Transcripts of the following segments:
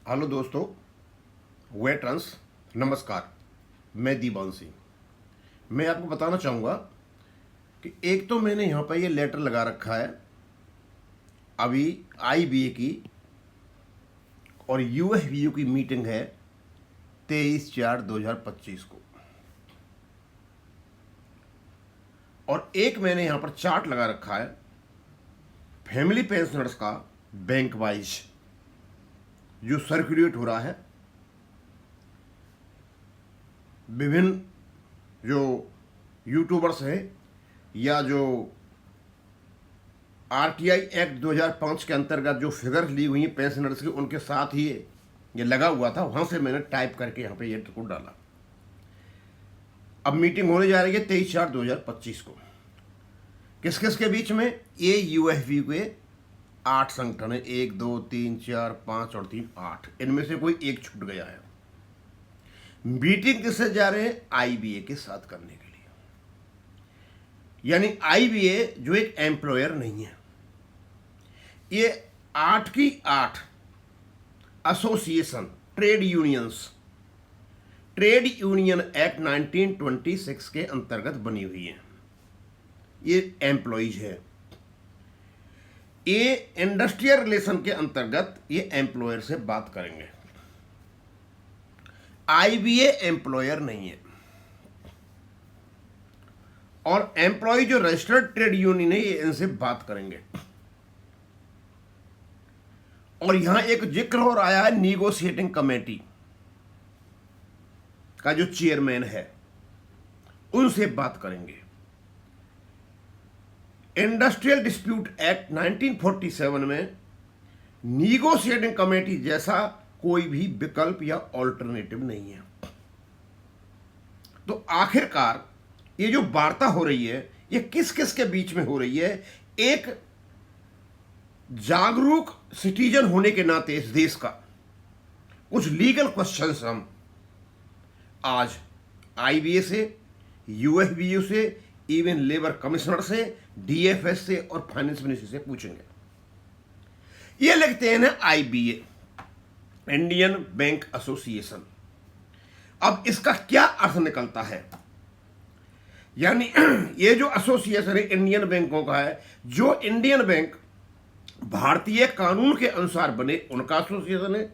Hello दोस्तों, veterans, नमस्कार। मैं दीवान सिंह। मैं आपको बताना चाहूँगा कि एक तो मैंने यहाँ पर ये लेटर लगा रखा है अभी आईबीए की, और यूएफबीयू की मीटिंग है 23/4/2025 को। और एक मैंने यहाँ पर चार्ट लगा रखा है फैमिली पेंशनर्स का बैंक वाइज जो सर्कुलेट हो रहा है। विभिन्न जो यूट्यूबर्स हैं या जो आरटीआई एक्ट 2005 के अंतर्गत जो फिगर्स ली हुई हैं पेंशनर्स की, उनके साथ ही ये लगा हुआ था। वहाँ से मैंने टाइप करके यहाँ पे ये रिकॉर्ड डाला। अब मीटिंग होने जा रही है 23/4/2025 को। किस किस के बीच में? ये यूएफबी के 8 संगठन है। 1 2 3 4 5 और 3 8। इनमें से कोई एक छूट गया है। मीटिंग किससे जा रहे हैं? आईबीए के साथ करने के लिए। यानी आईबीए जो एक एम्प्लॉयर नहीं है, ये 8 की 8 एसोसिएशन ट्रेड यूनियन एक्ट 1926 के अंतर्गत बनी हुई है। ये एम्प्लॉइज है। ये इंडस्ट्रियल रिलेशन के अंतर्गत ये एम्प्लॉयर से बात करेंगे। आईबीए एम्प्लॉयर नहीं है। और एम्प्लॉय जो रजिस्टर्ड ट्रेड यूनियन है ये इनसे बात करेंगे। और यहां एक जिक्र और आया है निगोशिएटिंग कमेटी का जो चेयरमैन है, उनसे बात करेंगे। इंडस्ट्रियल डिस्प्यूट एक्ट 1947 में निगोशिएटिंग कमेटी जैसा कोई भी विकल्प या ऑल्टरनेटिव नहीं है। तो आखिरकार ये जो वार्ता हो रही है ये किस किस के बीच में हो रही है? एक जागरूक सिटीजन होने के नाते इस देश का कुछ लीगल क्वेश्चंस हम आज आईबीए से, यूएफबीयू से, इवन लेबर कमिश्नर से, डीएफएस से और फाइनेंस मिनिस्ट्री से पूछेंगे। ये लिखते हैं ना आईबीए, इंडियन बैंक एसोसिएशन। अब इसका क्या अर्थ निकलता है? यानी ये जो एसोसिएशन है इंडियन बैंकों का है, जो इंडियन बैंक भारतीय कानून के अनुसार बने उनका एसोसिएशन है,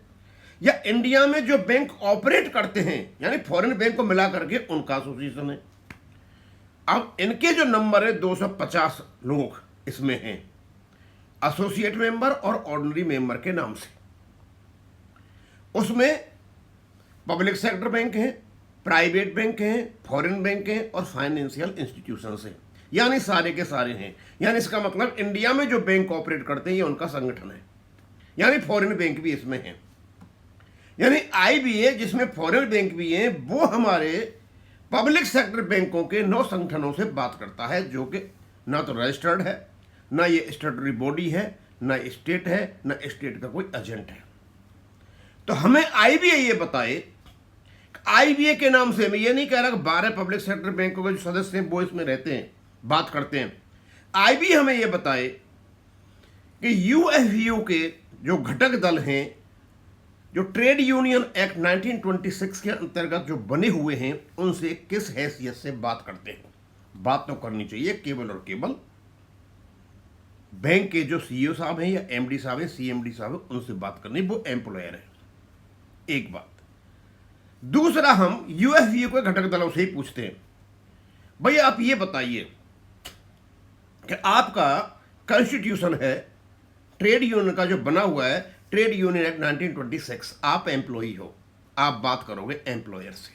या इंडिया में जो बैंक ऑपरेट करते हैं यानी फॉरेन बैंक को मिला करके उनका एसोसिएशन है। अब इनके जो नंबर है 250 लोग इसमें हैं, एसोसिएट मेंबर और ऑर्डिनरी मेंबर के नाम से। उसमें पब्लिक सेक्टर बैंक हैं, प्राइवेट बैंक हैं, फॉरेन बैंक हैं और फाइनेंशियल इंस्टीट्यूशंस हैं। यानी सारे के सारे हैं। यानी इसका मतलब इंडिया में जो बैंक ऑपरेट करते हैं ये उनका संगठन है। यानी फॉरेन बैंक भी इसमें हैं। यानी आईबीए जिसमें फॉरेन बैंक भी हैं, वो हमारे पब्लिक सेक्टर बैंकों के 9 संगठनों से बात करता है, जो कि ना तो रजिस्टर्ड है, ना ये स्टेटरी बॉडी है, ना स्टेट है, ना स्टेट का कोई एजेंट है। तो हमें आईबीए ये बताए, आईबीए के नाम से, मैं ये नहीं कह रहा कि 12 पब्लिक सेक्टर बैंकों के जो सदस्य हैं वो इसमें रहते हैं, बात करते हैं। आईबीए हमें ये बताए कि यूएफबीयू के जो घटक दल हैं, जो ट्रेड यूनियन एक्ट 1926 के अंतर्गत जो बने हुए हैं, उनसे किस हैसियत से बात करते हैं। बात तो करनी चाहिए केवल और केवल बैंक के जो सीईओ साहब हैं या एमडी साहब हैं, सीएमडी साहब हैं, उनसे बात करनी, वो एम्प्लॉयर है। एक बात। दूसरा, हम यूएफबीयू के घटक दलों से ही पूछते हैं, भैया आप ये बताइए कि आपका कॉन्स्टिट्यूशन है ट्रेड यूनियन का जो बना हुआ है, ट्रेड यूनियन एक्ट 1926, आप एम्प्लॉई हो, आप बात करोगे एम्प्लॉयर से।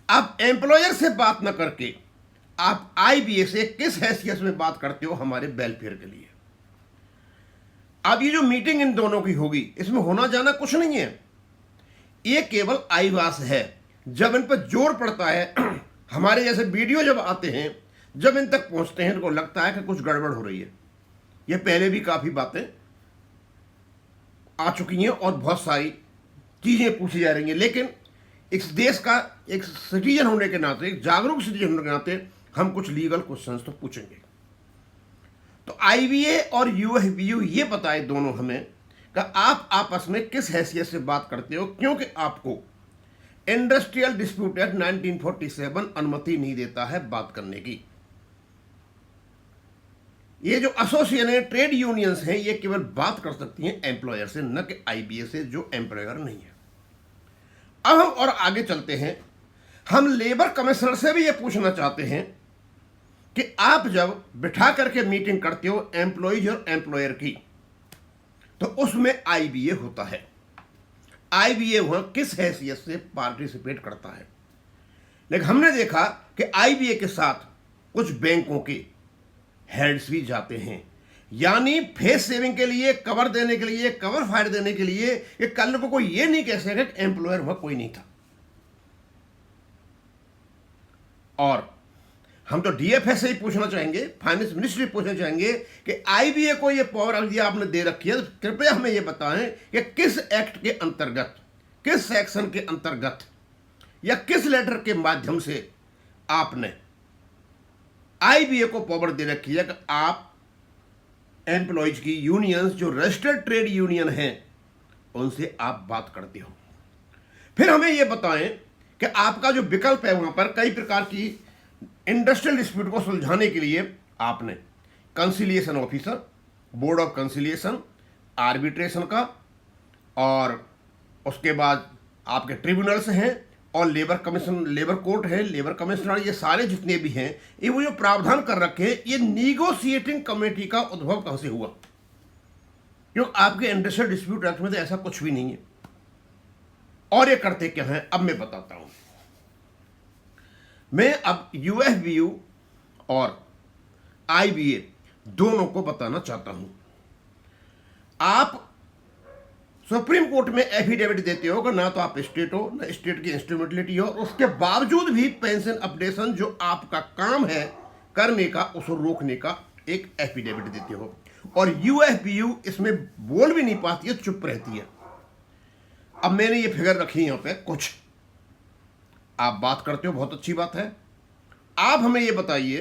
आप एम्प्लॉयर से बात ना करके आप आईबीए से किस हैसियत में बात करते हो हमारे वेलफेयर के लिए? अब ये जो मीटिंग इन दोनों की होगी, इसमें होना जाना कुछ नहीं है, ये केवल आईवास है। जब इन पर जोर पड़ता है हमारे जैसे वीडियो जब आते हैं, जब इन तक पहुंचते हैं, इनको लगता है कि कुछ गड़बड़ हो रही है। ये पहले भी काफी बातें आ चुकी हैं और बहुत सारी चीजें पूछी जा रही हैं, लेकिन इस देश का एक सिटीजन होने के नाते, एक जागरूक सिटीजन होने के नाते, हम कुछ लीगल क्वेश्चंस तो पूछेंगे। तो आईबीए और यूएफबीयू ये बताए दोनों हमें कि आप आपस में किस हैसियत से बात करते हो, क्योंकि आपको इंडस्ट्रियल डिस्प्यूट एक्ट 1947 अनुमति नहीं देता है बात करने की। ये जो एसोसिएशन ट्रेड यूनियंस हैं, ये केवल बात कर सकती हैं एम्प्लॉयर से, न कि आईबीए से जो एम्प्लॉयर नहीं है। अब हम और आगे चलते हैं। हम लेबर कमिश्नर से भी ये पूछना चाहते हैं कि आप जब बिठा करके मीटिंग करते हो एम्प्लॉइज और एम्प्लॉयर की, तो उसमें आईबीए होता है। आईबीए वहां किस हैसियत से पार्टिसिपेट करता है। लेकिन हमने देखा कि आईबीए के साथ कुछ बैंकों के हेड्स भी जाते हैं, यानी फेस सेविंग के लिए, कवर देने के लिए, कवर फायर देने के लिए, कि कल को कोई ये नहीं कह सके कि एम्प्लॉयर वहां कोई नहीं था। और हम तो डीएफएस से ही पूछना चाहेंगे, फाइनेंस मिनिस्ट्री पूछना चाहेंगे कि आईबीए को ये पावर अगर आपने दे रखी है तो कृपया हमें ये बताएं कि किस एक्ट के अंतर्गत, किस सेक्शन के अंतर्गत या किस लेटर के माध्यम से आपने आईबीए को पावर दे रखी है कि आप एम्प्लॉयज की यूनियंस जो रजिस्टर्ड ट्रेड यूनियन हैं उनसे आप बात करते हो। फिर हमें यह बताएं कि आपका जो विकल्प है वहां पर कई प्रकार की इंडस्ट्रियल डिस्प्यूट को सुलझाने के लिए आपने conciliation officer, board of conciliation, arbitration का, और उसके बाद आपके ट्रिब्यूनल्स हैं और लेबर कमीशन, लेबर कोर्ट है, लेबर कमिश्नर, ये सारे जितने भी हैं, ये वो जो प्रावधान कर रखे हैं, ये निगोशिएटिंग कमेटी का उद्भव कहां से हुआ? क्योंकि आपके इंडस्ट्रियल डिस्प्यूट एक्ट में तो ऐसा कुछ भी नहीं है। और ये करते क्या हैं, अब मैं बताता हूं। मैं अब यूएफबीयू और आईबीए दोनों को बताना चाहता हूं। आप सुप्रीम कोर्ट में एफिडेविट देते हो कि ना तो आप स्टेट हो, ना स्टेट की इंस्ट्रूमेंटलिटी हो, उसके बावजूद भी पेंशन अपडेशन जो आपका काम है करने का, उसको रोकने का एक एफिडेविट देते हो। और यूएफबीयू इसमें बोल भी नहीं पाती है, चुप रहती है। अब मैंने ये फिगर रखी यहां पे कुछ, आप बात करते हो, बहुत अच्छी बात है। आप हमें ये बताइए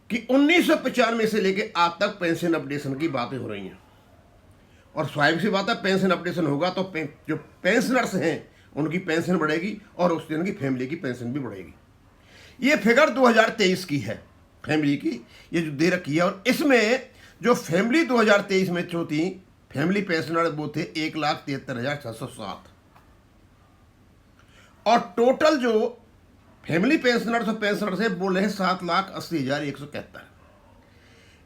कि 1995 से लेकर आज तक पेंशन अपडेशन की बातें हो रही हैं, और स्वाभाविक सी बात है पेंशन अपडेशन होगा तो जो पेंशनर्स हैं उनकी पेंशन बढ़ेगी और उससे उनकी फैमिली की पेंशन भी बढ़ेगी। ये फिगर 2023 की है, फैमिली की ये जो दे रखी है। और इसमें जो फैमिली 2023 में जो थी फैमिली पेंशनर वो थे 1,73,607, और टोटल जो फैमिली पेंशनर्स और पेंशनर्स है बोल रहे हैं 7,80,171।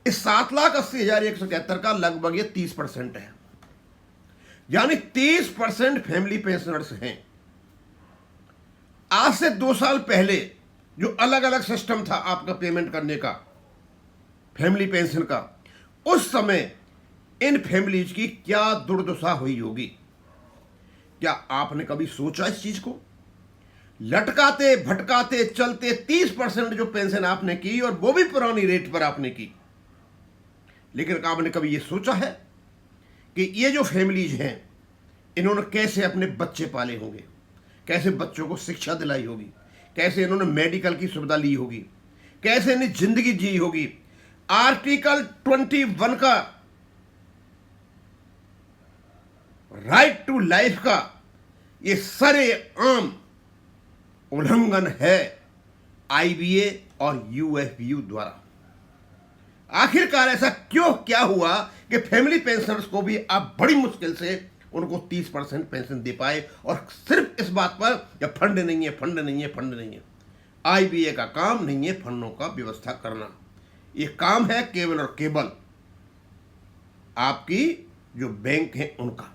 इस 7,80,171 का लगभग ये 30% है, यानी 30% फैमिली पेंशनर्स हैं। आज से 2 साल पहले जो अलग अलग सिस्टम था आपका पेमेंट करने का, फैमिली पेंशन का, उस समय इन फैमिलीज की क्या दुर्दशा हुई होगी। क्या आपने कभी सोचा इस चीज को? लटकाते भटकाते चलते 30% जो पेंशन आपने की, और वो भी पुरानी रेट पर आपने की, लेकिन आपने कभी ये सोचा है कि ये जो फैमिलीज हैं इन्होंने कैसे अपने बच्चे पाले होंगे, कैसे बच्चों को शिक्षा दिलाई होगी, कैसे इन्होंने मेडिकल की सुविधा ली होगी, कैसे इन्हें जिंदगी जी होगी। आर्टिकल 21 का, राइट टू लाइफ का, ये सरेआम उल्लंघन है आईबीए और यूएफबीयू द्वारा। आखिरकार ऐसा क्यों क्या हुआ कि फैमिली पेंशनर्स को भी आप बड़ी मुश्किल से उनको 30% पेंशन दे पाए, और सिर्फ इस बात पर कि फंड नहीं है, फंड नहीं है, फंड नहीं है। आईबीए का काम नहीं है फंडों का व्यवस्था करना, ये काम है केवल और केवल आपकी जो बैंक है उनका।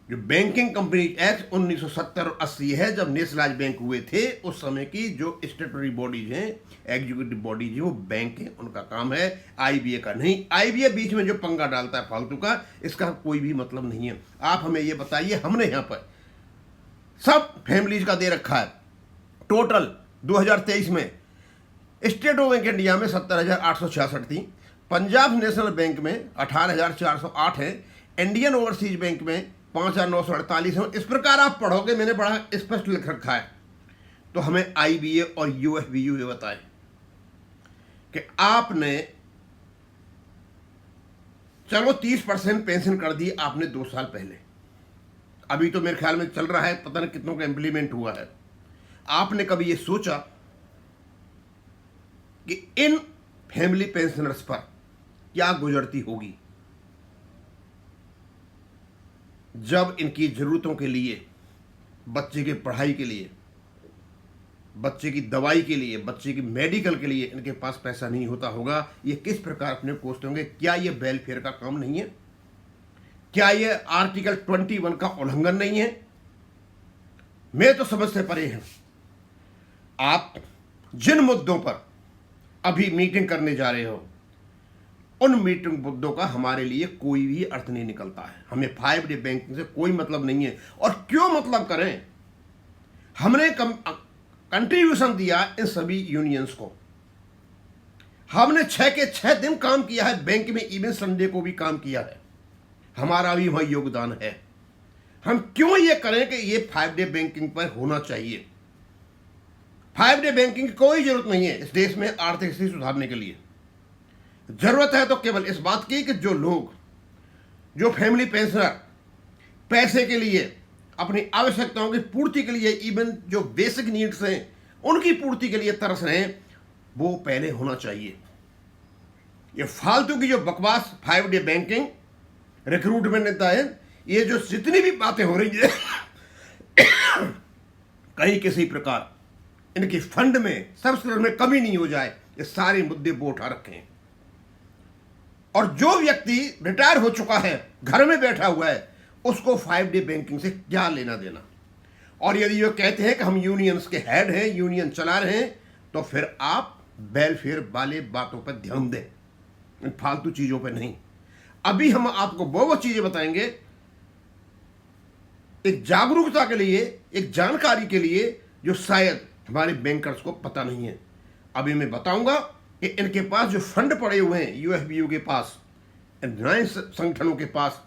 जो बैंकिंग कंपनी एक्ट 1970 और 80 है, जब नेशनलाइज बैंक हुए थे उस समय की जो स्टेटरी बॉडीज हैं, एग्जीक्यूटिव बॉडीज हैं, वो बैंक है, उनका काम है, आईबीए का नहीं। आईबीए बीच में जो पंगा डालता है फालतू का, इसका कोई भी मतलब नहीं है। आप हमें ये बताइए, हमने यहां पर सब फैमिलीज का दे रखा है। टोटल 2023 में स्टेट बैंक इंडिया में 70,866 थी, पंजाब नेशनल बैंक में 18,408 है, इंडियन ओवरसीज बैंक में 5,948 है। इस प्रकार आप पढ़ोगे, मैंने बड़ा स्पष्ट लिख रखा है। तो हमें आईबीए और यूएफबीयू ये बताए कि आपने चलो 30% पेंशन कर दी आपने 2 साल पहले, अभी तो मेरे ख्याल में चल रहा है, पता नहीं कितनों का इम्प्लीमेंट हुआ है। आपने कभी ये सोचा कि इन फैमिली पेंशनर्स पर क्या गुजरती होगी जब इनकी जरूरतों के लिए, बच्चे की पढ़ाई के लिए, बच्चे की दवाई के लिए, बच्चे की मेडिकल के लिए इनके पास पैसा नहीं होता होगा? ये किस प्रकार अपने कोसते होंगे? क्या ये वेलफेयर का काम नहीं है? क्या ये आर्टिकल 21 का उल्लंघन नहीं है? मैं तो समझ से परे हैं। आप जिन मुद्दों पर अभी मीटिंग करने जा रहे हो, उन मीटिंग मुद्दों का हमारे लिए कोई भी अर्थ नहीं निकलता है। हमें 5D बैंकिंग से कोई मतलब नहीं है। और क्यों मतलब करें? हमने कंट्रीब्यूशन दिया इन सभी यूनियंस को, हमने 6 के 6 दिन काम किया है बैंक में, इवन संडे को भी काम किया है, हमारा भी वहां योगदान है। हम क्यों ये करें कि ये 5D बैंकिंग पर होना चाहिए? 5D बैंकिंग की कोई जरूरत नहीं है इस देश में आर्थिक स्थिति सुधारने के लिए। जरूरत है तो केवल इस बात की कि जो लोग, जो फैमिली पेंशनर पैसे के लिए, अपनी आवश्यकताओं की पूर्ति के लिए, इवन जो बेसिक नीड्स हैं उनकी पूर्ति के लिए तरस रहे हैं, वो पहले होना चाहिए। ये फालतू की जो बकवास 5D बैंकिंग, रिक्रूटमेंट नेता है, ये जो जितनी भी बातें हो रही है कहीं किसी प्रकार इनकी फंड में, सब्सिडी में कमी नहीं हो जाए, ये सारे मुद्दे वो उठा रखे हैं। और जो व्यक्ति रिटायर हो चुका है, घर में बैठा हुआ है, उसको 5D बैंकिंग से क्या लेना देना? और यदि ये कहते हैं कि हम यूनियंस के हेड हैं, यूनियन चला रहे हैं, तो फिर आप वेलफेयर वाले बातों पर ध्यान दें, इन फालतू चीजों पर नहीं। अभी हम आपको वो चीजें बताएंगे एक जागरूकता के लिए, एक जानकारी के लिए, जो शायद हमारे बैंकर्स को पता नहीं है। अभी मैं बताऊंगा कि इनके पास जो फंड पड़े हुए हैं, यूएफबीयू के पास, नए संगठनों के पास,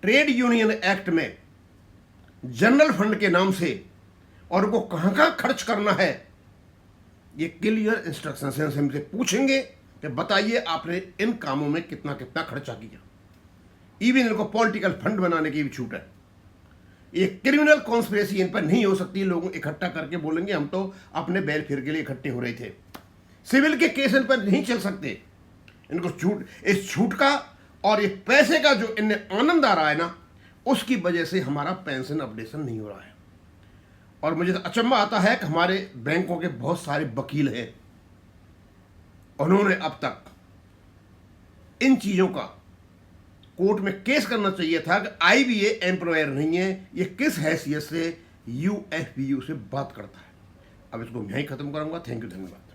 ट्रेड यूनियन एक्ट में जनरल फंड के नाम से, और उनको कहां कहां खर्च करना है, ये क्लियर इंस्ट्रक्शन से हमसे पूछेंगे कि बताइए आपने इन कामों में कितना कितना खर्चा किया। इवन इनको पॉलिटिकल फंड बनाने की भी छूट है। ये क्रिमिनल कॉन्स्पिरेसी इन पर नहीं हो सकती। लोग इकट्ठा करके बोलेंगे हम तो अपने वेलफेयर के लिए इकट्ठे हो रहे थे। सिविल के केस इन पर नहीं चल सकते। इनको छूट, इस छूट का और ये पैसे का जो इन्हें आनंद आ रहा है ना, उसकी वजह से हमारा पेंशन अपडेशन नहीं हो रहा है। और मुझे तो अचंभा आता है कि हमारे बैंकों के बहुत सारे वकील हैं, उन्होंने अब तक इन चीजों का कोर्ट में केस करना चाहिए था कि आईबीए एम्प्लॉयर नहीं है, ये किस हैसियत से यूएफबीयू से बात करता है। अब इसको मैं ही खत्म करूंगा। थैंक यू, धन्यवाद।